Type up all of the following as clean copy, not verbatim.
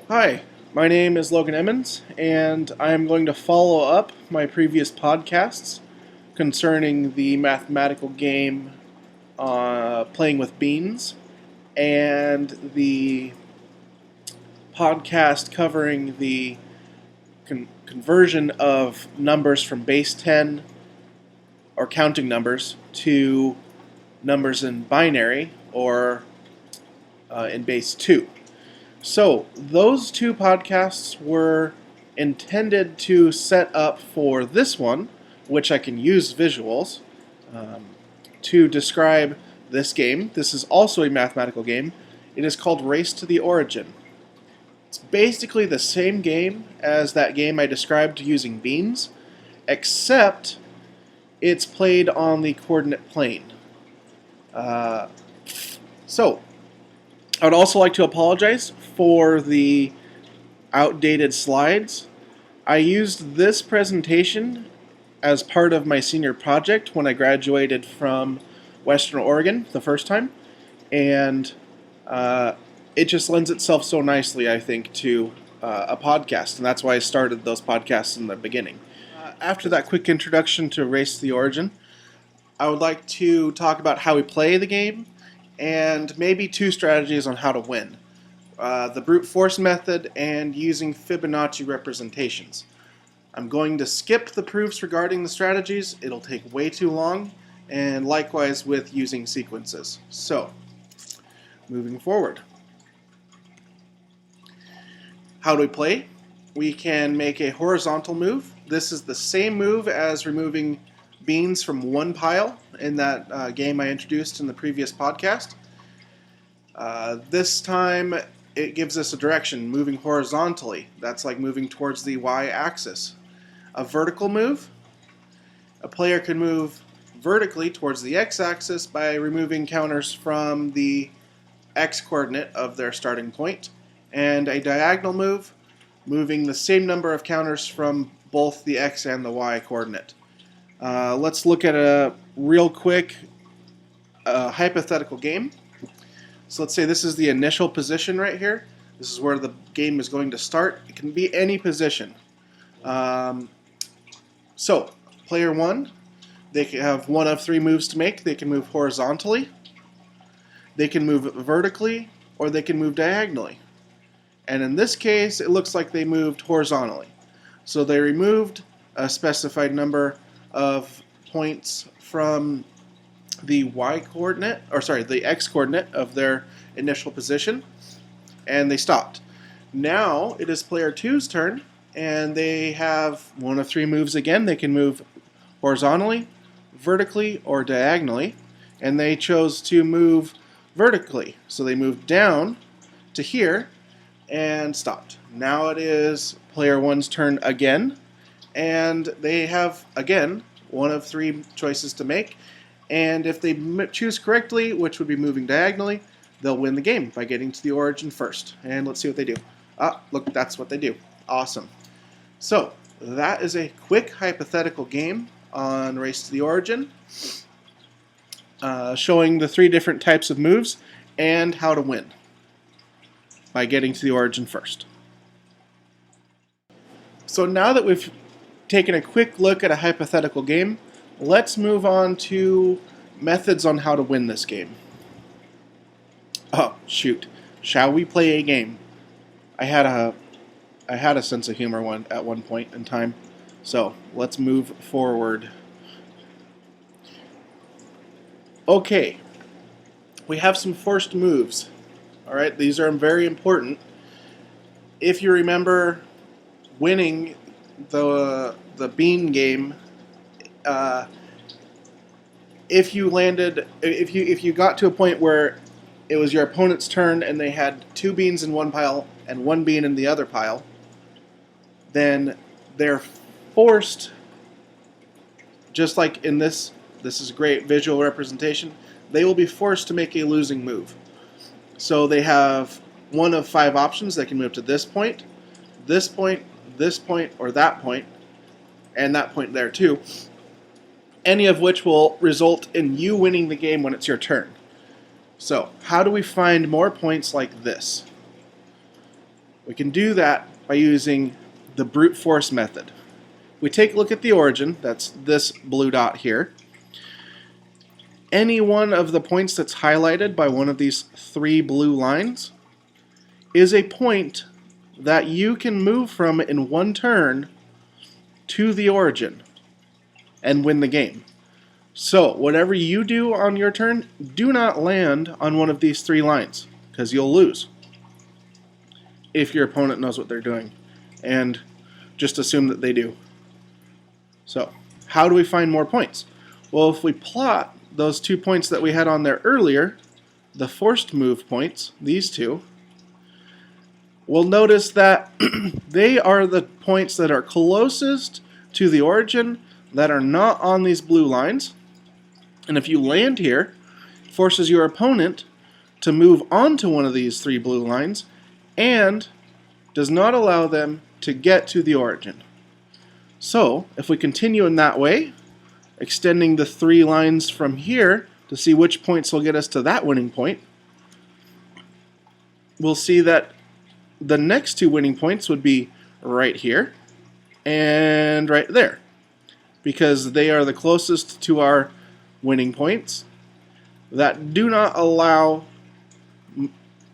Hi, my name is Logan Emmons, and I am going to follow up my previous podcasts concerning the mathematical game Playing with Beans and the podcast covering the conversion of numbers from base 10 or counting numbers to numbers in binary or in base 2. So, those two podcasts were intended to set up for this one, which I can use visuals um, to describe this game. This is also a mathematical game. It is called Race to the Origin. It's basically the same game as that game I described using beans, except it's played on the coordinate plane. Uh, so, I would also like to apologize for the outdated slides. I used this presentation as part of my senior project when I graduated from Western Oregon the first time, and it just lends itself so nicely, I think, to a podcast, and that's why I started those podcasts in the beginning. After that quick introduction to Race to the Origin, I would like to talk about how we play the game and maybe two strategies on how to win. The brute force method and using Fibonacci representations. I'm going to skip the proofs regarding the strategies. It'll take way too long, and likewise with using sequences. So, moving forward. How do we play? We can make a horizontal move. This is the same move as removing beans from one pile in that game I introduced in the previous podcast. This time it gives us a direction, moving horizontally. That's like moving towards the y-axis. A vertical move, a player can move vertically towards the x-axis by removing counters from the x-coordinate of their starting point. And a diagonal move, moving the same number of counters from both the x and the y coordinate. Let's look at a real quick hypothetical game. So let's say this is the initial position right here. This is where the game is going to start. It can be any position. So, player one, they can have one of three moves to make. They can move horizontally, they can move vertically, or they can move diagonally. And in this case, it looks like they moved horizontally. So they removed a specified number of points from the y-coordinate, or sorry, the x-coordinate of their initial position, and they stopped. Now it is player two's turn, and they have one of three moves again. They can move horizontally, vertically, or diagonally, and they chose to move vertically. So they moved down to here and stopped. Now it is player one's turn again, and they have, again, one of three choices to make. And if they choose correctly, which would be moving diagonally, they'll win the game by getting to the origin first. And let's see what they do. Ah, look, that's what they do. Awesome. So, that is a quick hypothetical game on Race to the Origin, showing the three different types of moves and how to win by getting to the origin first. So now that we've taken a quick look at a hypothetical game, let's move on to methods on how to win this game. Oh, shoot. Shall we play a game? I had a sense of humor at one point in time. So, let's move forward. Okay. We have some forced moves. All right, these are very important. If you remember winning the bean game, if you got to a point where it was your opponent's turn and they had two beans in one pile and one bean in the other pile, then they're forced, just like in this is a great visual representation, they will be forced to make a losing move. So they have one of five options. They can move to this point, this point, this point, or that point, and that point there too, any of which will result in you winning the game when it's your turn. So, how do we find more points like this? We can do that by using the brute force method. We take a look at the origin, that's this blue dot here. Any one of the points that's highlighted by one of these 3 blue lines is a point that you can move from in one turn to the origin and win the game. So whatever you do on your turn, do not land on one of these 3 lines, because you'll lose if your opponent knows what they're doing, and just assume that they do. So how do we find more points? Well, if we plot those 2 points that we had on there earlier, the forced move points, these 2, we'll notice that they are the points that are closest to the origin that are not on these blue lines. And if you land here, it forces your opponent to move onto one of these 3 blue lines and does not allow them to get to the origin. So if we continue in that way, extending the 3 lines from here to see which points will get us to that winning point, we'll see that the next 2 winning points would be right here and right there, because they are the closest to our winning points that do not allow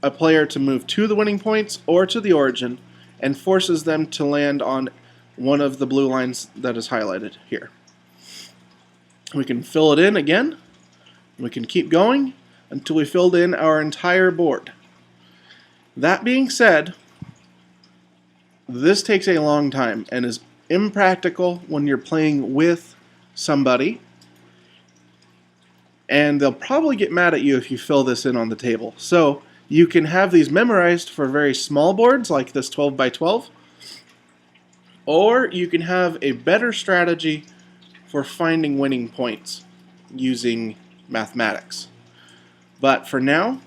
a player to move to the winning points or to the origin, and forces them to land on one of the blue lines that is highlighted here. We can fill it in again. We can keep going until we filled in our entire board. That being said, this takes a long time and is impractical when you're playing with somebody, and they'll probably get mad at you if you fill this in on the table. So you can have these memorized for very small boards like this 12 by 12, or you can have a better strategy for finding winning points using mathematics. But for now,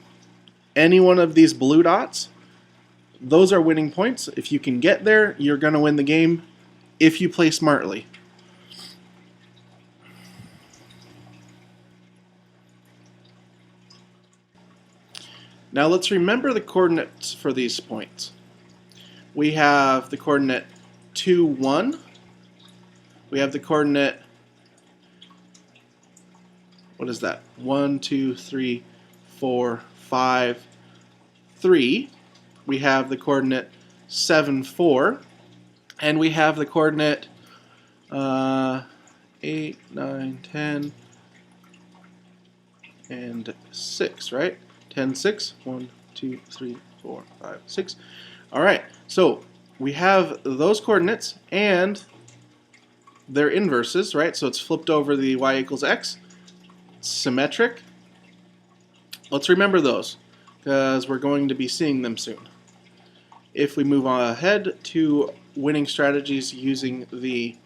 any one of these blue dots, those are winning points. If you can get there, you're going to win the game if you play smartly. Now let's remember the coordinates for these points. We have the coordinate 2, 1. We have the coordinate, what is that? 1, 2, 3, 4, 5, 3. We have the coordinate 7, 4. And we have the coordinate 8, 9, 10, and 6, right? 10, 6. 1, 2, 3, 4, 5, 6. All right, so we have those coordinates and their inverses, right? So it's flipped over the y equals x. It's symmetric. Let's remember those, because we're going to be seeing them soon. If we move on ahead to winning strategies using the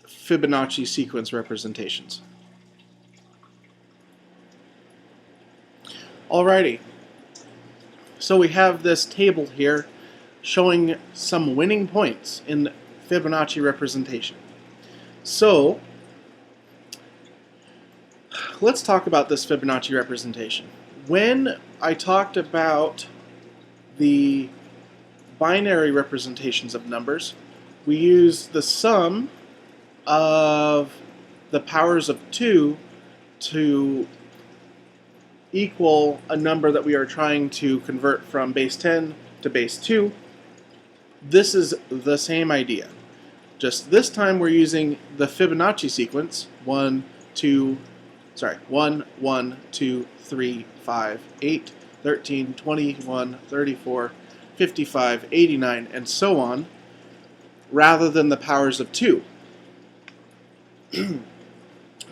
Fibonacci sequence representations. Alrighty, so we have this table here showing some winning points in Fibonacci representation. So let's talk about this Fibonacci representation. When I talked about the binary representations of numbers, we use the sum of the powers of 2 to equal a number that we are trying to convert from base 10 to base 2. This is the same idea. Just this time we're using the Fibonacci sequence 1, 2, 3, 5, 8, 13, 21, 34, 55, 89, and so on, rather than the powers of 2.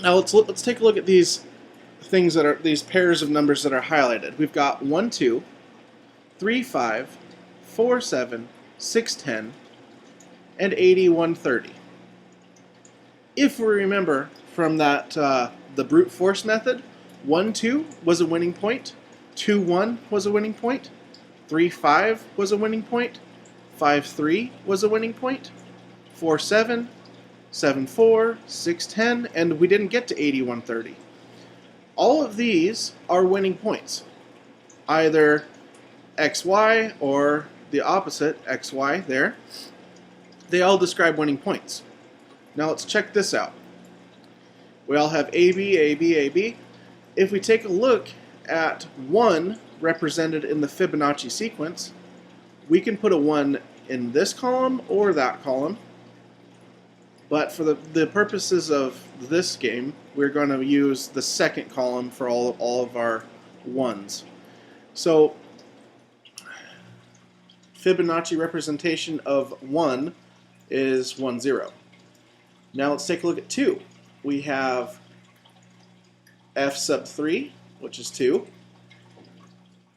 Now let's take a look at these things that are these pairs of numbers that are highlighted. We've got 1, 2, 3, 5, 4, 7, 6, 10, and 81, 30. If we remember from that the brute force method, 1, 2 was a winning point, 2, 1 was a winning point, 3, 5 was a winning point, 5, 3 was a winning point, 4, 7, 7, 4, 6, 10, and we didn't get to 81, 30. All of these are winning points, either XY or the opposite, xy there, they all describe winning points. Now let's check this out. We all have AB, AB, AB. If we take a look at 1 represented in the Fibonacci sequence, we can put a 1 in this column or that column. But for the purposes of this game, we're going to use the second column for all of our 1s. So Fibonacci representation of 1 is 1, 0. Now let's take a look at 2. We have f sub 3, which is 2.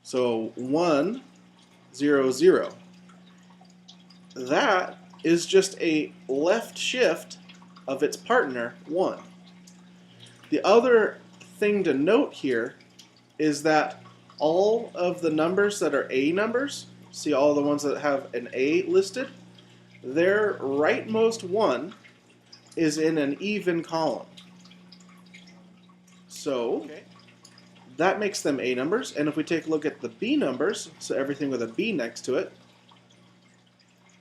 So 1, 0, 0. That is just a left shift of its partner, 1. The other thing to note here is that all of the numbers that are A numbers, see all the ones that have an A listed, their rightmost one is in an even column. So that makes them A numbers. And if we take a look at the B numbers, so everything with a B next to it,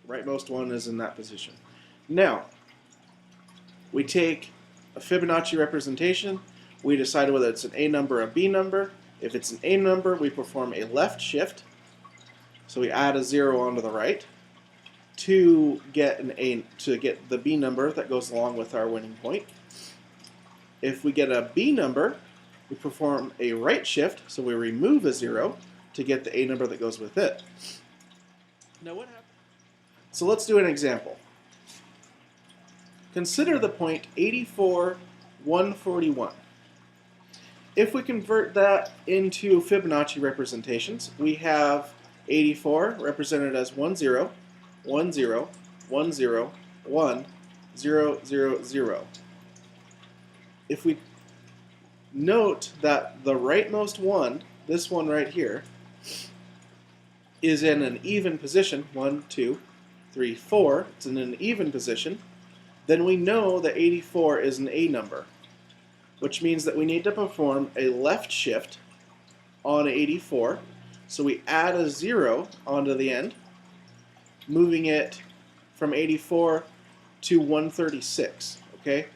rightmost one is in that position. Now, we take a Fibonacci representation, we decide whether it's an A number or a B number. If it's an A number, we perform a left shift, so we add a 0 onto the right to get the B number that goes along with our winning point. If we get a B number, we perform a right shift, so we remove a 0 to get the A number that goes with it. Now what happens? So let's do an example. Consider the point 84, 141. If we convert that into Fibonacci representations, we have 84 represented as 1, 0, 1, 0, 1, 0, 1, 0, 0, 0. If we note that the rightmost one, this one right here, is in an even position, 1, 2, 3, 4, it's in an even position, then we know that 84 is an A number, which means that we need to perform a left shift on 84. So we add a 0 onto the end, moving it from 84 to 136. Okay,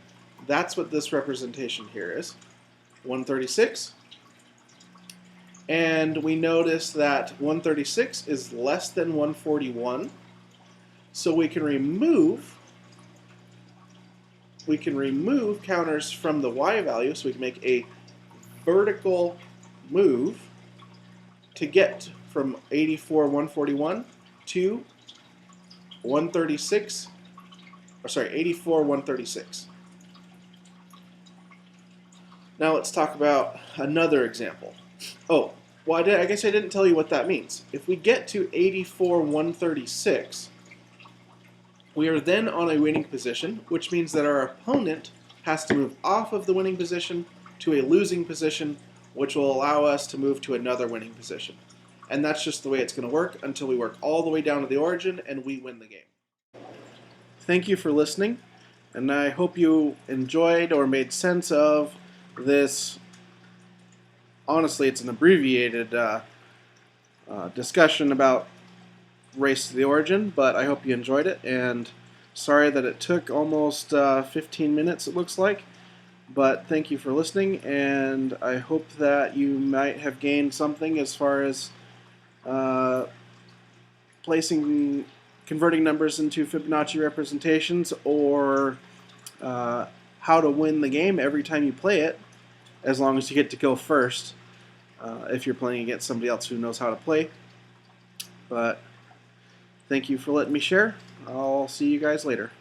that's what this representation here is, 136. And we notice that 136 is less than 141. So we can remove counters from the y value, so we can make a vertical move to get from 84, 141 to 136, or sorry, 84, 136. Now let's talk about another example. Oh, well, I guess I didn't tell you what that means. If we get to 84, 136, we are then on a winning position, which means that our opponent has to move off of the winning position to a losing position, which will allow us to move to another winning position. And that's just the way it's going to work until we work all the way down to the origin and we win the game. Thank you for listening, and I hope you enjoyed or made sense of this. Honestly, it's an abbreviated discussion about Race to the Origin, but I hope you enjoyed it, and sorry that it took almost 15 minutes, it looks like, but thank you for listening, and I hope that you might have gained something as far as converting numbers into Fibonacci representations, or how to win the game every time you play it, as long as you get to go first, if you're playing against somebody else who knows how to play. But thank you for letting me share. I'll see you guys later.